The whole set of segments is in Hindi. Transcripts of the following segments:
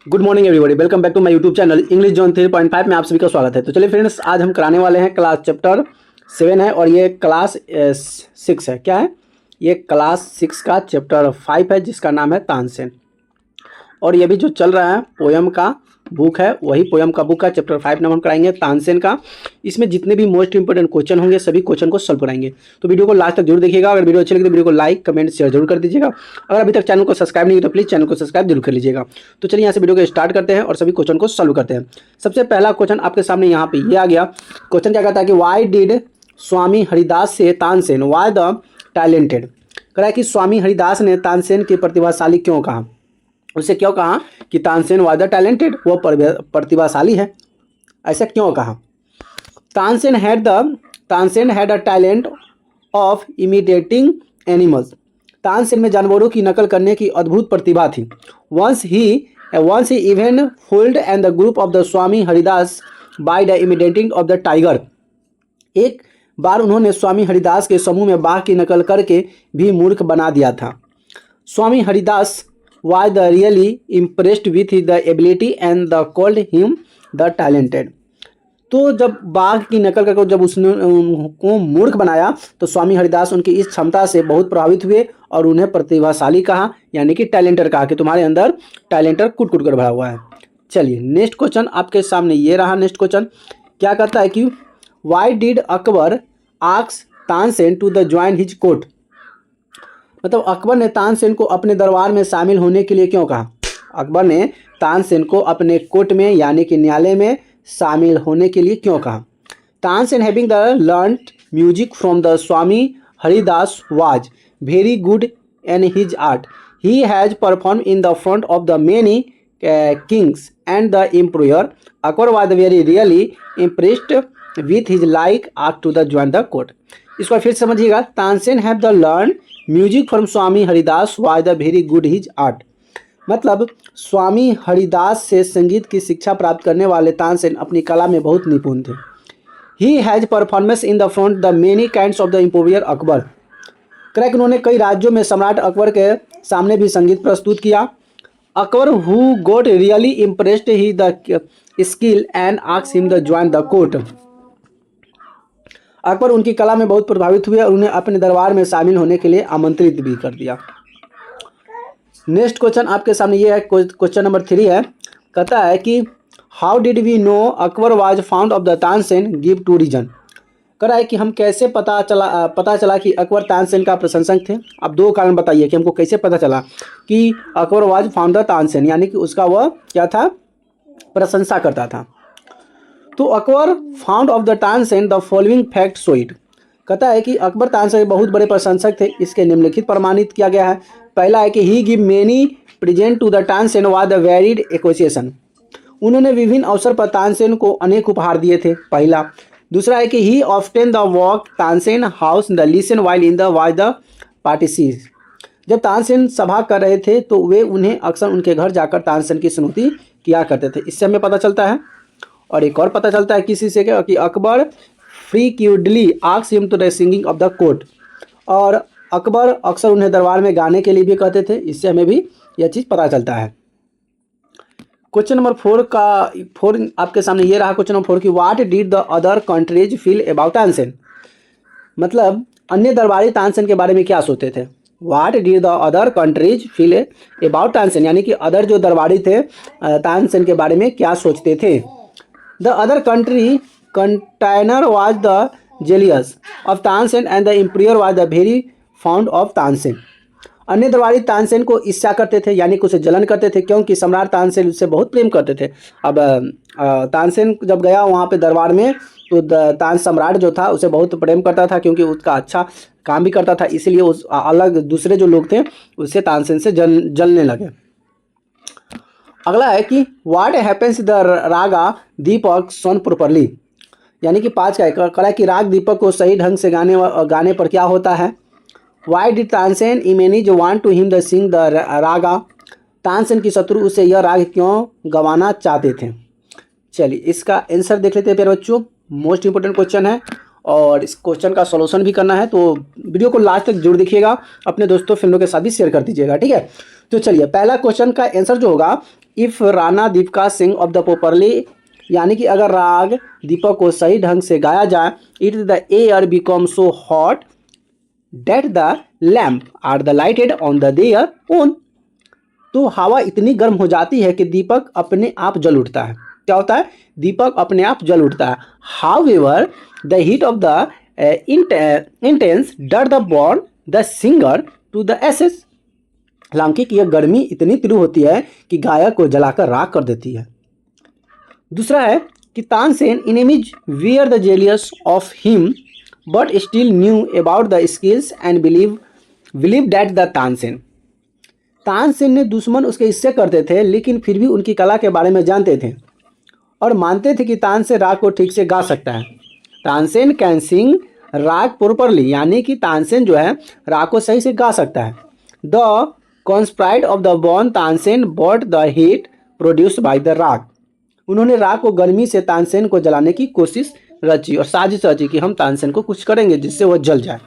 Good morning everybody, welcome back to my YouTube channel English zone 3.5 में आप सभी का स्वागत है। तो चलिए फ्रेंड्स, आज हम कराने वाले हैं क्लास चैप्टर 7 है और ये क्लास 6 है। क्या है ये? क्लास 6 का चैप्टर 5 है जिसका नाम है तानसेन। और ये भी जो चल रहा है पोयम का बुक है, वही पोयम का बुक का चैप्टर 5 नाम हम कराएंगे तानसेन का। इसमें जितने भी मोस्ट इंपोर्टेंट क्वेश्चन होंगे सभी क्वेश्चन को सॉल्व कराएंगे। तो वीडियो को लास्ट तक जरूर देखिएगा। अगर वीडियो अच्छी लगे तो वीडियो को लाइक कमेंट शेयर जरूर कर दीजिएगा। अगर अभी तक चैनल को सब्सक्राइब नहीं किया तो प्लीज़ चैनल को सब्सक्राइब जरूर कर लीजिएगा। तो चलिए यहाँ से वीडियो को स्टार्ट करते हैं और सभी क्वेश्चन को सॉल्व करते हैं। सबसे पहला क्वेश्चन आपके सामने यहाँ पे ये आ गया। क्वेश्चन क्या कहता है कि वाई डिड स्वामी हरिदास से तानसेन वाई द टैलेंटेड। कह रहा है कि स्वामी हरिदास ने तानसेन के प्रतिभाशाली क्यों कहा। उसे क्यों कहा कि तानसेन वाज द टैलेंटेड, वो प्रतिभाशाली है, ऐसा क्यों कहा। Tansen had a talent of imitating animals. Tansen में जानवरों की नकल करने की अद्भुत प्रतिभा थी। Once he even fooled and the group of the Swami Haridas by the imitating of the tiger. एक बार उन्होंने स्वामी हरिदास के समूह में बाघ की नकल करके भी मूर्ख बना दिया था। स्वामी Haridas was really impressed with the ability and the called him the talented। तो जब बाघ की नकल करके जब उसने उनको मूर्ख बनाया तो स्वामी हरिदास उनकी इस क्षमता से बहुत प्रभावित हुए और उन्हें प्रतिभाशाली कहा, यानी कि टैलेंटर कहा कि तुम्हारे अंदर टैलेंटर कुट कुट कर भरा हुआ है। चलिए नेक्स्ट क्वेश्चन आपके सामने ये रहा। नेक्स्ट क्वेश्चन क्या कहता है कि why did Akbar ask Tansen to the join his court. मतलब अकबर ने तानसेन को अपने दरबार में शामिल होने के लिए क्यों कहा। अकबर ने तानसेन को अपने कोर्ट में यानी कि न्यायालय में शामिल होने के लिए क्यों कहा। Tansen having the learned music from the Swami Haridas was very good in his art. He has perform in the front of the many kings and the emperor. Akbar was very really impressed with his like art to the join the court. इसको फिर समझिएगा। Tansen have the learn music from Swami Haridas was the very good his art. मतलब स्वामी हरिदास से संगीत की शिक्षा प्राप्त करने वाले तानसेन अपनी कला में बहुत निपुण थे। He has performance in the front the many kinds of the emperor Akbar. क्रैक उन्होंने कई राज्यों में सम्राट अकबर के सामने भी संगीत प्रस्तुत किया। Akbar who got really impressed he the skill and asked him the join the court. Akbar उनकी कला में बहुत प्रभावित हुए और उन्हें अपने दरबार में शामिल होने के लिए आमंत्रित भी कर दिया। नेक्स्ट क्वेश्चन आपके सामने ये है। क्वेश्चन नंबर 3 है। कहता है कि how did we know Akbar was found of the Tansen give two reason. कह रहा है कि हम कैसे पता चला कि अकबर तानसेन का प्रशंसक थे। अब दो कारण बताइए कि हमको कैसे पता चला कि Akbar was found the Tansen, यानी कि उसका वह क्या था, प्रशंसा करता था। तो Akbar found of the Tansen the following fact show it. कहता है कि अकबर तानसेन बहुत बड़े प्रशंसक थे, इसके निम्नलिखित प्रमाणित किया गया है। पहला है कि he give many present to the Tansen was the varied acquisition. उन्होंने विभिन्न अवसर पर तानसेन को अनेक उपहार दिए थे, पहला। दूसरा है कि he often the walk Tansen house the listen while in the was the parties. जब तानसेन सभा कर रहे थे तो वे उन्हें अक्सर उनके घर जाकर तानसेन की सुनौती किया करते थे। इससे हमें पता चलता है। और एक और पता चलता है किसी से क्या कि Akbar frequently asked him to the singing of the court. और अकबर अक्सर उन्हें दरबार में गाने के लिए भी कहते थे। इससे हमें भी यह चीज़ पता चलता है। क्वेश्चन नंबर 4 आपके सामने ये रहा। क्वेश्चन नंबर 4 की what did the other countries feel about Tansen. मतलब अन्य दरबारी तानसेन के बारे में क्या सोचते थे। What did the other countries feel about Tansen, यानी कि अदर जो दरबारी थे तानसेन के बारे में क्या सोचते थे। The other country container was the jealous of Tansen and the emperor was the very fond of Tansen। अन्य दरबारी तानसेन को ईर्ष्या करते थे, यानी कि उसे जलन करते थे, क्योंकि सम्राट तानसेन उससे बहुत प्रेम करते थे। अब तानसेन जब गया वहाँ पे दरबार में तो तान सम्राट जो था उसे बहुत प्रेम करता था, क्योंकि उसका अच्छा काम भी करता था। इसीलिए उस अलग दूसरे जो लोग थे उससे तानसेन से जलने लगे। अगला है कि what happens the raga Deepak sung properly, यानी कि 5 का कह रहा है कि राग दीपक को सही ढंग से गाने पर क्या होता है। Why did Tansen enemies want to him the sing the raga. Tansen की शत्रु उसे यह राग क्यों गवाना चाहते थे। चलिए इसका आंसर देख लेते हैं प्यारे बच्चों। मोस्ट इंपोर्टेंट क्वेश्चन है और इस क्वेश्चन का सॉल्यूशन भी करना है, तो वीडियो को लास्ट तक जरूर देखिएगा। अपने दोस्तों फ्रेंडों के साथ भी शेयर कर दीजिएगा, ठीक है। तो चलिए पहला क्वेश्चन का आंसर जो होगा, if Rana Deepika Singh of the properly, यानी कि अगर राग दीपक को सही ढंग से गाया जाए, it the air become so hot that the lamp are the lighted on the their own. तो हवा इतनी गर्म हो जाती है कि दीपक अपने आप जल उठता है। क्या होता है? दीपक अपने आप जल उठता है। However the heat of the intense डर the born the singer to the ashes. हालांकि कि यह गर्मी इतनी तीव्र होती है कि गायक को जलाकर राख कर देती है। दूसरा है कि Tansen enemies were the jealous of him but still knew about the skills and believe that the Tansen ने दुश्मन उसके हिस्से करते थे, लेकिन फिर भी उनकी कला के बारे में जानते थे और मानते थे कि तानसेन राग को ठीक से गा सकता है। तानसेन कैन सिंग राग प्रॉपरली, यानी कि तानसेन जो है राग को सही से गा सकता है। The conspired of the born Tansen but the heat produced by the raag. उन्होंने राग को गर्मी से तानसेन को जलाने की कोशिश रची और साजिश रची कि हम तानसेन को कुछ करेंगे जिससे वह जल जाए।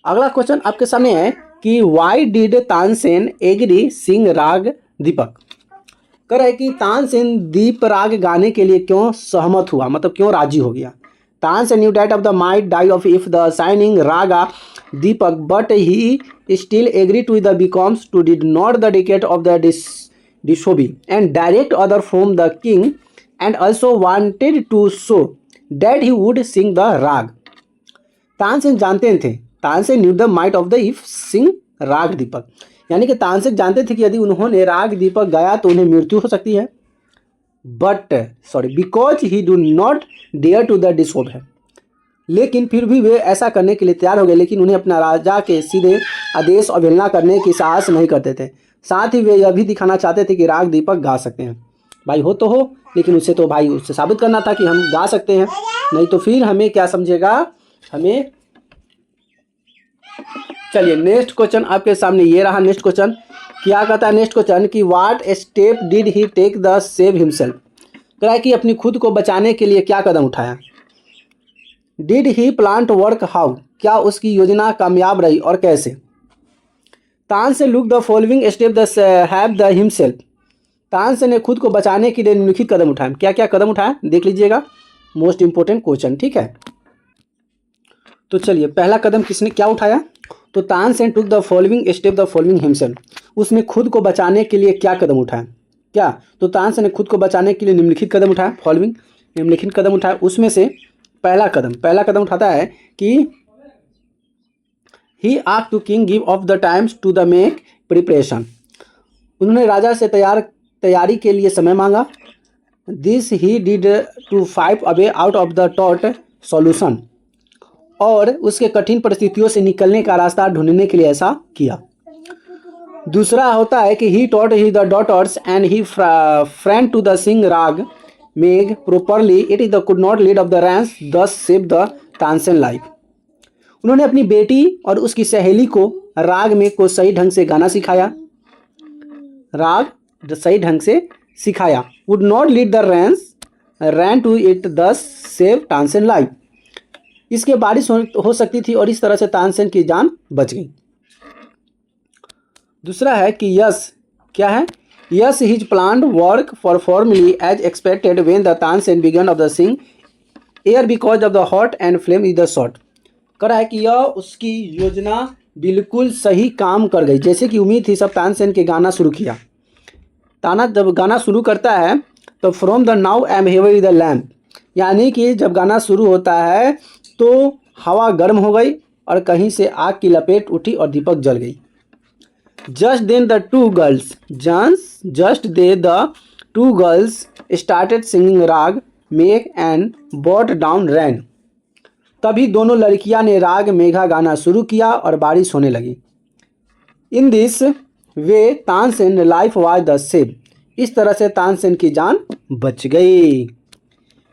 अगला क्वेश्चन आपके सामने है कि वाई डिड तानसेन एग्री सिंग राग दीपक। कह रहा है कि तानसेन दीप राग गाने के लिए क्यों सहमत हुआ, मतलब क्यों राजी हो गया। Tansen knew that of the might die of if the shining raga Deepak but he still agree to the becomes to did not the dictate of the disobey and direct order from the king and also wanted to show that he would sing the raag. Tansen जानते थे, Tansen knew the might of the if sing raag Deepak, यानी कि तानसेन जानते थे कि यदि उन्होंने राग दीपक गाया तो उन्हें मृत्यु हो सकती है। Because he do not dare to the disobey है, लेकिन फिर भी वे ऐसा करने के लिए तैयार हो गए, लेकिन उन्हें अपना राजा के सीधे आदेश अवहेलना करने की साहस नहीं करते थे। साथ ही वे यह भी दिखाना चाहते थे कि राग दीपक गा सकते हैं। भाई हो तो हो, लेकिन उसे तो भाई उससे साबित करना था कि हम गा सकते हैं, नहीं तो फिर हमें क्या समझेगा हमें। चलिए नेक्स्ट क्वेश्चन आपके सामने ये रहा। नेक्स्ट क्वेश्चन क्या कहता है? नेक्स्ट क्वेश्चन कि what step did he take the save himself. कह रहा है कि अपनी खुद को बचाने के लिए क्या कदम उठाया। Did he plan to work how, क्या उसकी योजना कामयाब रही और कैसे। Tansen look the following step the have the himself. Tansen ने खुद को बचाने के लिए निम्नलिखित कदम उठाए। क्या क्या कदम उठाए देख लीजिएगा, मोस्ट इंपोर्टेंट क्वेश्चन, ठीक है। तो चलिए पहला कदम किसने क्या उठाया, तो Tansen took the following step the following himself. उसने खुद को बचाने के लिए क्या कदम उठाया, क्या, तो तानसेन ने खुद को बचाने के लिए निम्नलिखित कदम उठाया, फॉलोइंग निम्नलिखित कदम उठाया। उसमें से पहला कदम उठाता है कि he asked to king give of the times to the make preparation. उन्होंने राजा से तैयारी के लिए समय मांगा। This he did to fight away out of the taught solution, और उसके कठिन परिस्थितियों से निकलने का रास्ता ढूंढने के लिए ऐसा किया। दूसरा होता है कि he taught he the daughters and he friend to the sing raag Megh properly it is the could not lead of the rains thus save the Tansen life. उन्होंने अपनी बेटी और उसकी सहेली को राग में को सही ढंग से गाना सिखाया, राग सही ढंग से सिखाया। Would not lead the rain to it thus save Tansen life. इसके बारिश हो सकती थी और इस तरह से तानसेन की जान बच गई। दूसरा है कि यस, क्या है, yes his plan work perfectly as expected when the Tansen began of the sing air because of the hot and flame is the short. कर रहा है कि यह उसकी योजना बिल्कुल सही काम कर गई, जैसे कि उम्मीद थी। सब तानसेन के गाना शुरू किया। ताना जब गाना शुरू करता है तो from the now um hover the lamp, यानी कि जब गाना शुरू होता है तो हवा गर्म हो गई और कहीं से आग की लपेट उठी और दीपक जल गई। Just then the two girls started singing raga Megh and bought down रैन। तभी दोनों लड़कियां ने राग मेघा गाना शुरू किया और बारिश होने लगी। In this way Tansen life was the save. इस तरह से तानसेन की जान बच गई।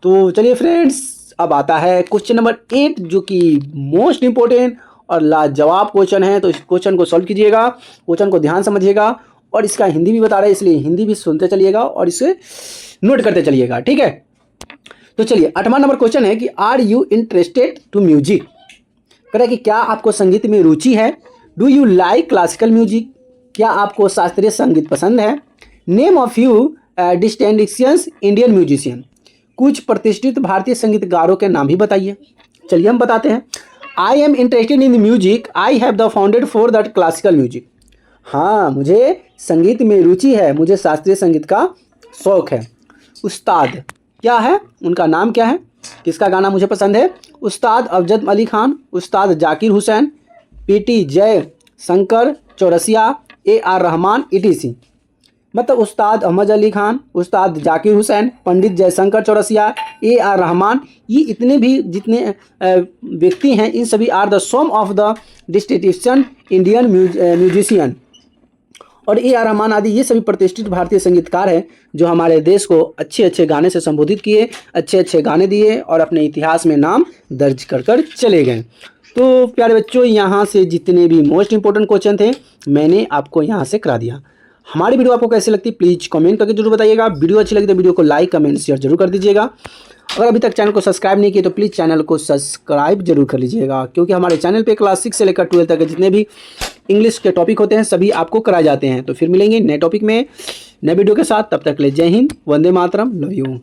तो चलिए फ्रेंड्स, अब आता है क्वेश्चन नंबर 8, जो कि मोस्ट इंपॉर्टेंट और लाजवाब क्वेश्चन है। तो इस क्वेश्चन को सॉल्व कीजिएगा, क्वेश्चन को ध्यान समझिएगा, और इसका हिंदी भी बता रहा है इसलिए हिंदी भी सुनते चलिएगा और इसे नोट करते चलिएगा, ठीक है। तो चलिए 8वां नंबर क्वेश्चन है कि are you interested to music. कह रहा है कि क्या आपको संगीत में रुचि है। Do you like classical music? क्या आपको शास्त्रीय संगीत पसंद है? Name of you distinctions Indian musician. कुछ प्रतिष्ठित भारतीय संगीतकारों के नाम भी बताइए। चलिए हम बताते हैं। I am interested in the music, I have the founded for that classical music. हाँ, मुझे संगीत में रुचि है, मुझे शास्त्रीय संगीत का शौक है। उस्ताद क्या है, उनका नाम क्या है, किसका गाना मुझे पसंद है? उस्ताद अफजल अली खान, उस्ताद जाकिर हुसैन, पीटी जय शंकर चौरसिया, AR रहमान, ETC। मतलब उस्ताद अहमद अली खान, उस्ताद जाकिर हुसैन, पंडित जयशंकर चौरसिया, AR रहमान, ये इतने भी जितने व्यक्ति हैं, इन सभी are the some of the distinction Indian musician. और AR रहमान आदि ये सभी प्रतिष्ठित भारतीय संगीतकार हैं जो हमारे देश को अच्छे अच्छे गाने से संबोधित किए, अच्छे अच्छे गाने दिए और अपने इतिहास में नाम दर्ज कर कर चले गए। तो प्यारे बच्चों, यहाँ से जितने भी मोस्ट इंपॉर्टेंट क्वेश्चन थे मैंने आपको यहाँ से करा दिया। हमारी वीडियो आपको कैसी लगती प्लीज़ कमेंट करके जरूर बताइएगा। वीडियो अच्छी लगी तो वीडियो को लाइक कमेंट शेयर जरूर कर दीजिएगा। अगर अभी तक चैनल को सब्सक्राइब नहीं किए तो प्लीज़ चैनल को सब्सक्राइब जरूर कर लीजिएगा, क्योंकि हमारे चैनल पे क्लास 6 से लेकर 12 तक के जितने भी इंग्लिश के टॉपिक होते हैं सभी आपको कराए जाते हैं। तो फिर मिलेंगे नए टॉपिक में नए वीडियो के साथ, तब तक के लिए जय हिंद, वंदे मातरम, लव यू।